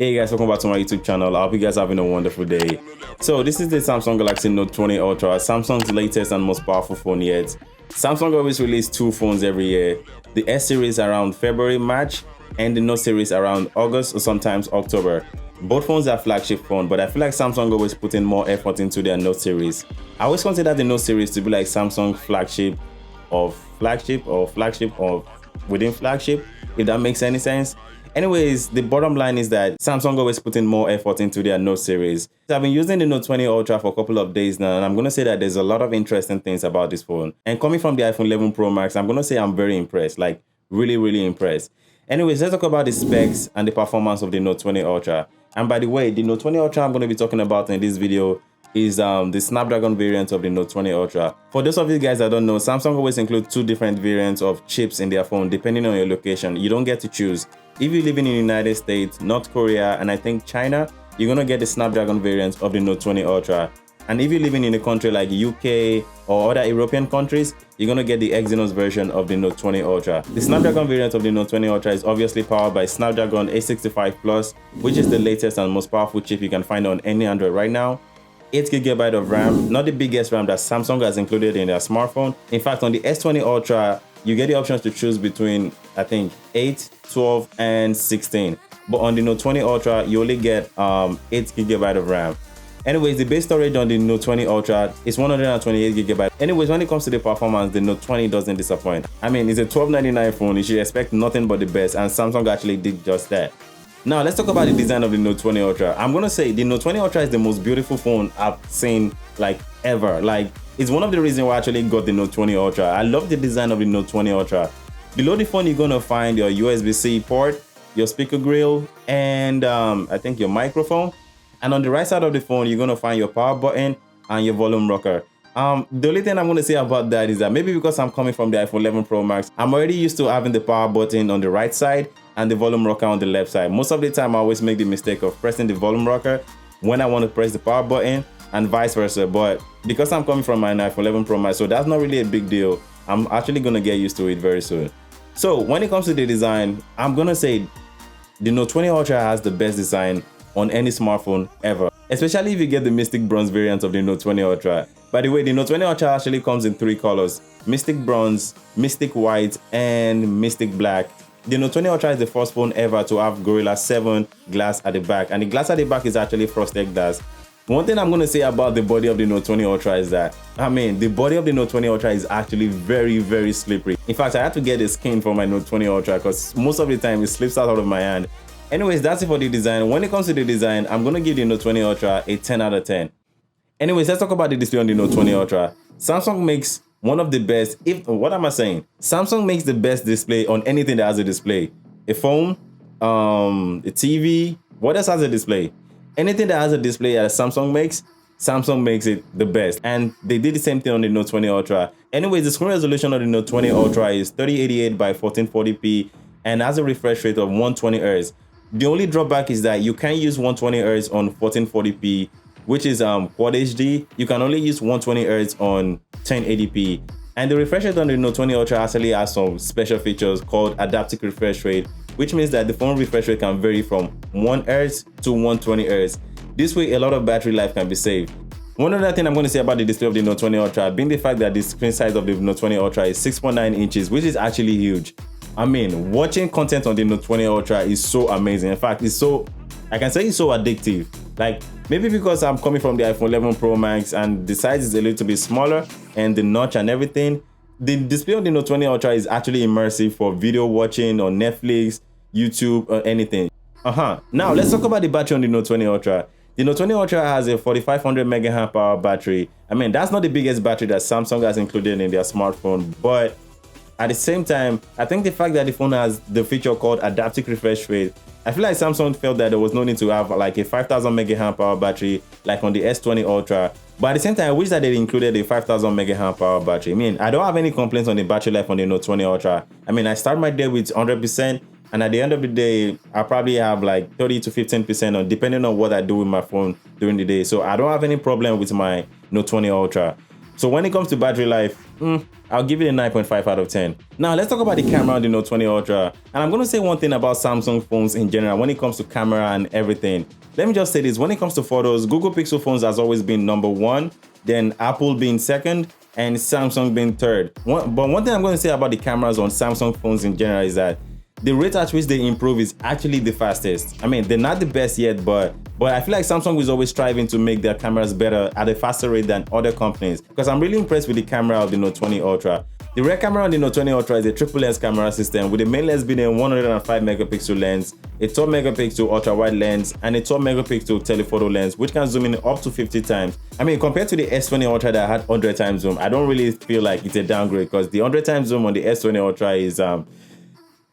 Hey guys, welcome back to my YouTube channel. I hope you guys are having a wonderful day. So this is the Samsung Galaxy Note 20 Ultra, Samsung's latest and most powerful phone yet. Samsung always releases two phones every year. The S series around February, March, and the Note series around August or sometimes October. Both phones are flagship phone, but I feel like Samsung always put in more effort into their Note series. I always consider the Note series to be like Samsung flagship of within flagship, if that makes any sense. Anyways, the bottom line is that Samsung always put in more effort into their Note series. So I've been using the Note 20 Ultra for a couple of days now, and I'm going to say that there's a lot of interesting things about this phone. And coming from the iPhone 11 Pro Max, I'm going to say I'm very impressed, like really impressed. Anyways, let's talk about the specs and the performance of the Note 20 Ultra. And by the way, the Note 20 Ultra I'm going to be talking about in this video is the Snapdragon variant of the Note 20 Ultra. For those of you guys that don't know, Samsung always includes two different variants of chips in their phone depending on your location. You don't get to choose. If you live in the United States, North Korea, and I think China, you're gonna get the Snapdragon variant of the Note 20 Ultra. And if you're living in a country like UK or other European countries, you're gonna get the Exynos version of the Note 20 Ultra. The Snapdragon variant of the Note 20 Ultra is obviously powered by Snapdragon 865 Plus, which is the latest and most powerful chip you can find on any Android right now. 8GB of RAM, not the biggest RAM that Samsung has included in their smartphone. In fact, on the S20 Ultra, you get the options to choose between, I think, 8, 12, and 16. But on the Note 20 Ultra, you only get 8GB of RAM. Anyways, the base storage on the Note 20 Ultra is 128GB. Anyways, when it comes to the performance, the Note 20 doesn't disappoint. I mean, it's a $1299 phone. You should expect nothing but the best, and Samsung actually did just that. Now, let's talk about the design of the Note 20 Ultra. I'm going to say the Note 20 Ultra is the most beautiful phone I've seen, like, ever. Like, it's one of the reasons why I actually got the Note 20 Ultra. I love the design of the Note 20 Ultra. Below the phone, you're going to find your USB-C port, your speaker grill, and I think your microphone. And on the right side of the phone, you're going to find your power button and your volume rocker. The only thing I'm going to say about that is that maybe because I'm coming from the iPhone 11 Pro Max, I'm already used to having the power button on the right side and the volume rocker on the left side. Most of the time, I always make the mistake of pressing the volume rocker when I want to press the power button and vice versa. But because I'm coming from my iPhone 11 Pro Max, so that's not really a big deal. I'm actually going to get used to it very soon. So when it comes to the design, I'm going to say the Note 20 Ultra has the best design on any smartphone ever, especially if you get the Mystic Bronze variant of the Note 20 Ultra. By the way, the Note 20 Ultra actually comes in three colors: Mystic Bronze, Mystic White, and Mystic Black. The Note 20 Ultra is the first phone ever to have Gorilla 7 glass at the back, and the glass at the back is actually frosted glass. One thing I'm going to say about the body of the Note 20 Ultra is that, the body of the Note 20 Ultra is actually very slippery. In fact, I had to get a skin for my Note 20 Ultra because most of the time it slips out of my hand. Anyways, that's it for the design. When it comes to the design, I'm going to give the Note 20 Ultra a 10 out of 10. Anyways, let's talk about the display on the Note 20 Ultra. Samsung makes one of the best, Samsung makes the best display on anything that has a display. A phone, a TV, what else has a display? Anything that has a display that Samsung makes it the best. And they did the same thing on the Note 20 Ultra. Anyways, the screen resolution of the Note 20 Ultra is 3088 by 1440p and has a refresh rate of 120Hz. The only drawback is that you can't use 120Hz on 1440p, which is Quad HD. You can only use 120Hz on 1080p. And the refresh rate on the Note 20 Ultra actually has some special features called adaptive refresh rate, which means that the phone refresh rate can vary from 1 Hz to 120 Hz. This way, a lot of battery life can be saved. One other thing I'm going to say about the display of the Note 20 Ultra, being the fact that the screen size of the Note 20 Ultra is 6.9 inches, which is actually huge. Watching content on the Note 20 Ultra is so amazing. In fact, I can say it's so addictive. Like, maybe because I'm coming from the iPhone 11 Pro Max and the size is a little bit smaller and the notch and everything, the display on the Note 20 Ultra is actually immersive for video watching on Netflix, YouTube, or anything. Now, let's talk about the battery on the Note 20 Ultra. The Note 20 Ultra has a 4500 mAh battery. That's not the biggest battery that Samsung has included in their smartphone, but at the same time, I think the fact that the phone has the feature called adaptive refresh rate, I feel like Samsung felt that there was no need to have like a 5000 mAh battery like on the S20 Ultra. But at the same time, I wish that they included a 5000 mAh battery. I don't have any complaints on the battery life on the Note 20 Ultra. I start my day with 100%, and at the end of the day, I probably have like 30 to 15% on, depending on what I do with my phone during the day. So I don't have any problem with my Note 20 Ultra. So when it comes to battery life, I'll give it a 9.5 out of 10. Now let's talk about the camera on the Note 20 Ultra. And I'm gonna say one thing about Samsung phones in general when it comes to camera and everything. Let me just say this, when it comes to photos, Google Pixel phones has always been number one, then Apple being second, and Samsung being third. But one thing I'm gonna say about the cameras on Samsung phones in general is that the rate at which they improve is actually the fastest. I mean, they're not the best yet, but I feel like Samsung is always striving to make their cameras better at a faster rate than other companies, because I'm really impressed with the camera of the Note 20 Ultra. The rear camera on the Note 20 Ultra is a triple lens camera system with the main lens being a 105 megapixel lens, a 12 megapixel ultra wide lens, and a 12 megapixel telephoto lens, which can zoom in up to 50 times. I mean, compared to the S20 Ultra that had 100 times zoom, I don't really feel like it's a downgrade, because the 100 times zoom on the S20 Ultra is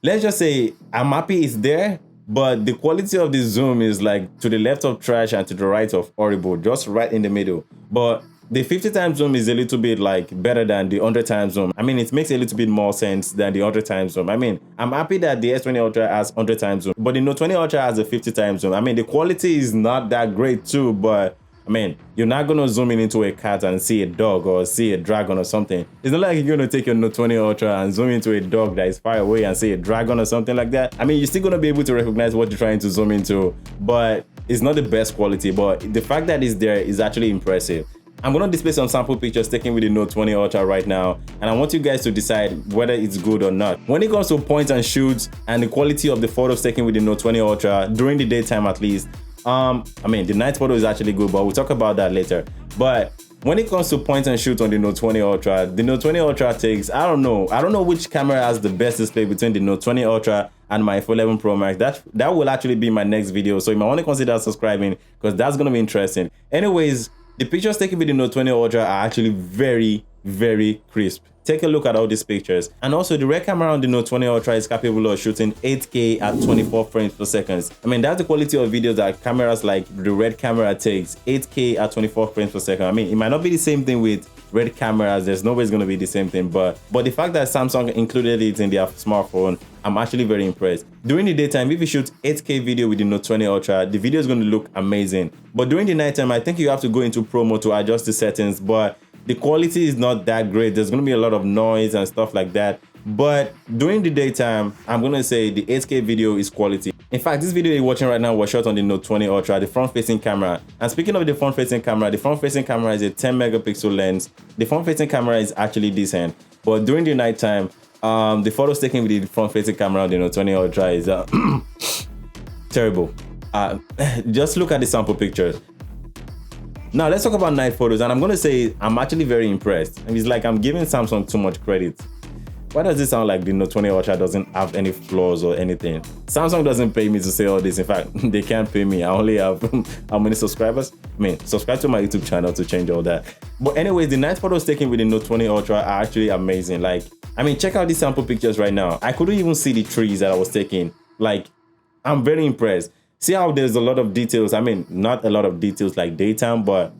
let's just say I'm happy it's there, but the quality of the zoom is like to the left of trash and to the right of horrible, just right in the middle. But the 50 times zoom is a little bit like better than the 100 times zoom. I mean, it makes a little bit more sense than the 100 times zoom. I mean, I'm happy that the S20 Ultra has 100 times zoom, but the Note 20 Ultra has a 50 times zoom. I mean, the quality is not that great too, but I mean, you're not gonna zoom in into a cat and see a dog or see a dragon or something. It's not like you're gonna take your Note 20 Ultra and zoom into a dog that is far away and see a dragon or something like that. I mean, you're still gonna be able to recognize what you're trying to zoom into, but it's not the best quality. But the fact that it's there is actually impressive. I'm gonna display some sample pictures taken with the Note 20 Ultra right now, and I want you guys to decide whether it's good or not. When it comes to point and shoots and the quality of the photos taken with the Note 20 Ultra, during the daytime at least, I mean, the night photo is actually good, but we'll talk about that later. But when it comes to point and shoot on the Note 20 Ultra, the Note 20 Ultra takes, I don't know which camera has the best display between the Note 20 Ultra and my iPhone 11 Pro Max. That will actually be my next video, so you might want to consider subscribing, because that's going to be interesting. Anyways, the pictures taken with the Note 20 Ultra are actually very, very crisp. Take a look at all these pictures. And also, the rear camera on the Note 20 Ultra is capable of shooting 8K at 24 frames per second. I mean, that's the quality of videos that cameras like the Red camera takes, 8K at 24 frames per second. I mean, it might not be the same thing with Red cameras. There's no way it's going to be the same thing, but the fact that Samsung included it in their smartphone, I'm actually very impressed. During the daytime, if you shoot 8K video with the Note 20 Ultra, the video is going to look amazing. But during the nighttime, I think you have to go into Pro Mode to adjust the settings, but the quality is not that great. There's going to be a lot of noise and stuff like that. But during the daytime, I'm going to say the 8K video is quality. In fact, this video you're watching right now was shot on the Note 20 Ultra, the front-facing camera. And speaking of the front-facing camera, the front-facing camera is a 10 megapixel lens. The front-facing camera is actually decent. But during the nighttime, the photos taken with the front-facing camera on the Note 20 Ultra is terrible. Just look at the sample pictures. Now let's talk about night photos, and I'm going to say I'm actually very impressed. It's like I'm giving Samsung too much credit. Why does it sound like the Note 20 Ultra doesn't have any flaws or anything? Samsung doesn't pay me to say all this. In fact, they can't pay me. I only have how many subscribers? I mean, subscribe to my YouTube channel to change all that. But anyways, the night photos taken with the Note 20 Ultra are actually amazing. Like, I mean, check out these sample pictures right now. I couldn't even see the trees that I was taking. Like, I'm very impressed. See how there's a lot of details. I mean, not a lot of details like daytime, but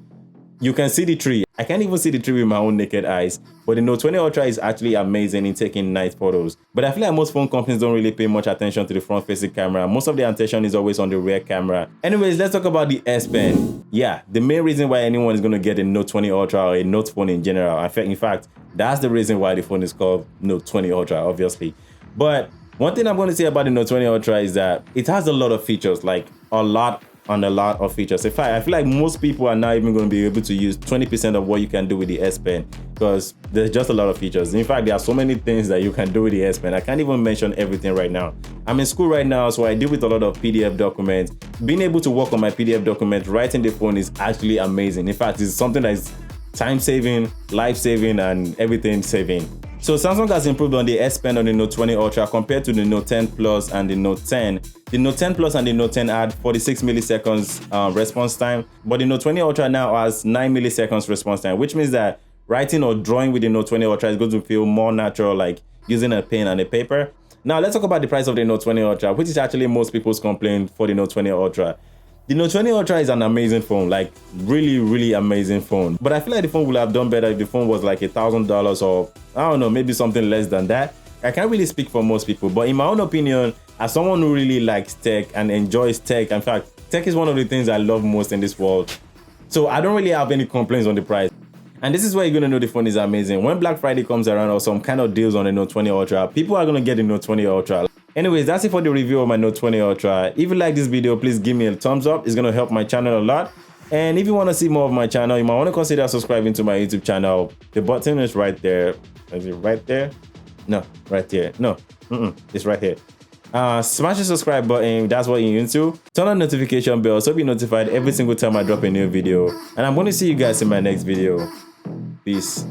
you can see the tree. I can't even see the tree with my own naked eyes. But the Note 20 Ultra is actually amazing in taking night photos. But I feel like most phone companies don't really pay much attention to the front-facing camera. Most of their attention is always on the rear camera. Anyways, let's talk about the S Pen. Yeah, the main reason why anyone is going to get a Note 20 Ultra or a Note phone in general. In fact, that's the reason why the phone is called Note 20 Ultra, obviously. But one thing I'm going to say about the Note 20 Ultra is that it has a lot of features, like a lot of features. In fact, I feel like most people are not even going to be able to use 20% of what you can do with the S Pen, because there's just a lot of features. In fact, there are so many things that you can do with the S Pen. I can't even mention everything right now. I'm in school right now, so I deal with a lot of PDF documents. Being able to work on my PDF documents right in the phone is actually amazing. In fact, it's something that is time-saving, life-saving, and everything-saving. So Samsung has improved on the S Pen on the Note 20 Ultra compared to the Note 10 Plus and the Note 10. The Note 10 Plus and the Note 10 had 46 milliseconds response time, but the Note 20 Ultra now has 9 milliseconds response time, which means that writing or drawing with the Note 20 Ultra is going to feel more natural, like using a pen and a paper. Now let's talk about the price of the Note 20 Ultra, which is actually most people's complaint for the Note 20 Ultra. The Note 20 Ultra is an amazing phone, like really, really amazing phone. But I feel like the phone would have done better if the phone was like $1,000 or I don't know, maybe something less than that. I can't really speak for most people, but in my own opinion, as someone who really likes tech and enjoys tech, in fact, tech is one of the things I love most in this world. So I don't really have any complaints on the price. And this is where you're going to know the phone is amazing. When Black Friday comes around or some kind of deals on the Note 20 Ultra, people are going to get the Note 20 Ultra. Anyways, that's it for the review of my Note 20 Ultra. If you like this video, please give me a thumbs up. It's going to help my channel a lot. And if you want to see more of my channel, you might want to consider subscribing to my YouTube channel. The button is right there. Is it right there? No, right there. No, it's right here. Smash the subscribe button. That's what you're into. Turn on notification bell so be notified every single time I drop a new video. And I'm going to see you guys in my next video. Peace.